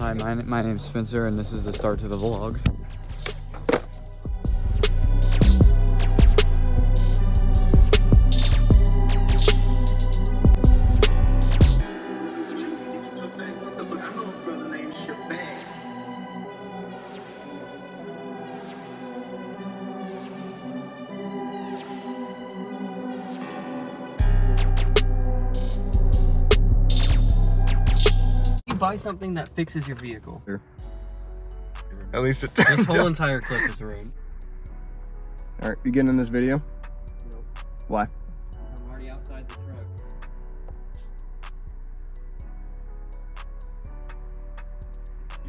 Hi, my name's Spencer, and this is the start to the vlog. Buy something that fixes your vehicle. At least it This whole entire clip is ruined. Alright, you getting in this video? Nope. Why? I'm already outside the truck.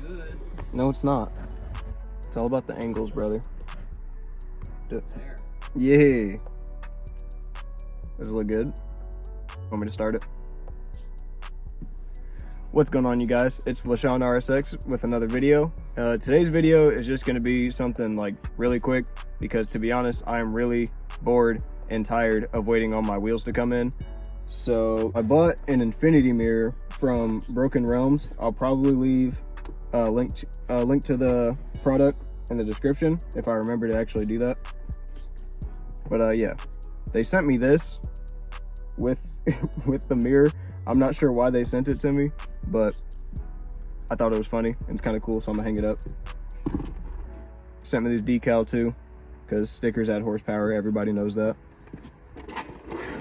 Good. No, it's not. It's all about the angles, brother. There. Yay! Does it look good? Want me to start it? What's going on, you guys? It's LaShawn RSX with another video. Today's video is just going to be something like really quick because, to be honest, I am really bored and tired of waiting on my wheels to come in. So I bought an infinity mirror from Broken Realmz. I'll probably leave a link to the product in the description if I remember to actually do that. But yeah, they sent me this with with the mirror. I'm not sure why they sent it to me, but I thought it was funny and it's kind of cool, so I'm gonna hang it up. Sent me this decal too, because stickers add horsepower, everybody knows that.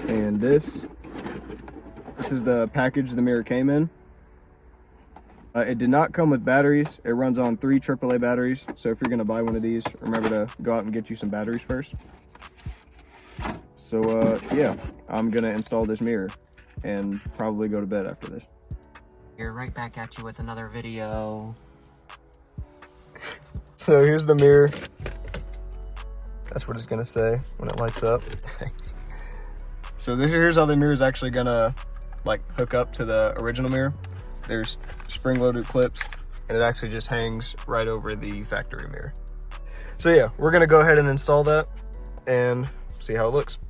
And this is the package the mirror came in. It did not come with batteries. It runs on 3 AAA batteries, so if you're gonna buy one of these, remember to go out and get you some batteries first. So yeah, I'm gonna install this mirror and probably go to bed after this. You're right back at you with another video. So here's the mirror. That's what it's gonna say when it lights up. Thanks. So here's how the mirror is actually gonna like hook up to the original mirror. There's spring-loaded clips, and it actually just hangs right over the factory mirror. So yeah, we're gonna go ahead and install that and see how it looks.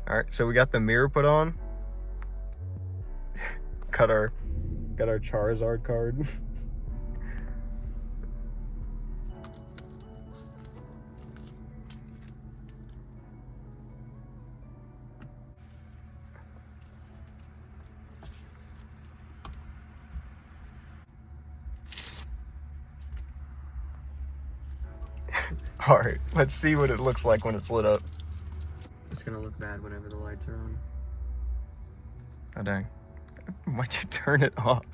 All right, so we got the mirror put on. got our Charizard card. All right, let's see what it looks like when it's lit up. It's gonna look bad whenever the lights are on. Oh dang. Why'd you turn it off?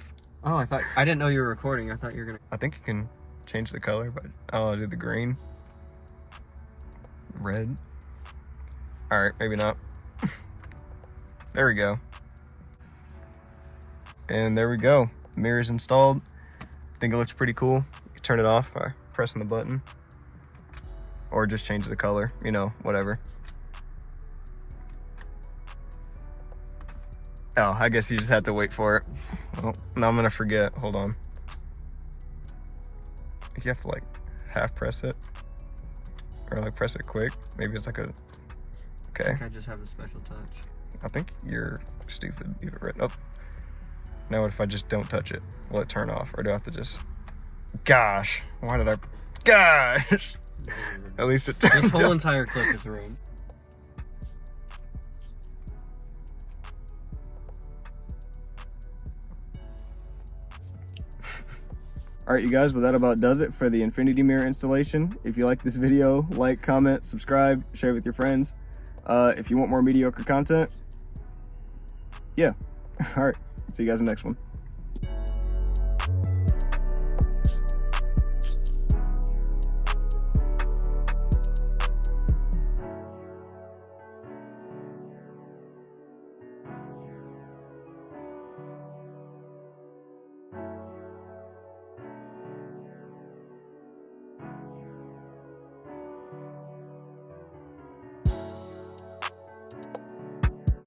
Oh, I didn't know you were recording. I thought you were gonna. I think you can change the color, but oh, I did the green. Red. All right, maybe not. There we go. And there we go. The mirror's installed. I think it looks pretty cool. You turn it off by pressing the button. Or just change the color, you know, whatever. Oh, I guess you just have to wait for it. Oh, now I'm gonna forget. Hold on. You have to like half press it. Or like press it quick. Maybe it's like a... Okay. I think I just have a special touch. I think you're stupid. Leave it right up. Now what if I just don't touch it? Will it turn off? Or do I have to just... Gosh. Why did I... Gosh. At least it turned This whole off. entire clip is ruined. All right, you guys, well, that about does it for the infinity mirror installation. If you like this video, like, comment, subscribe, share with your friends. If you want more mediocre content, yeah, All right, see you guys in the next one.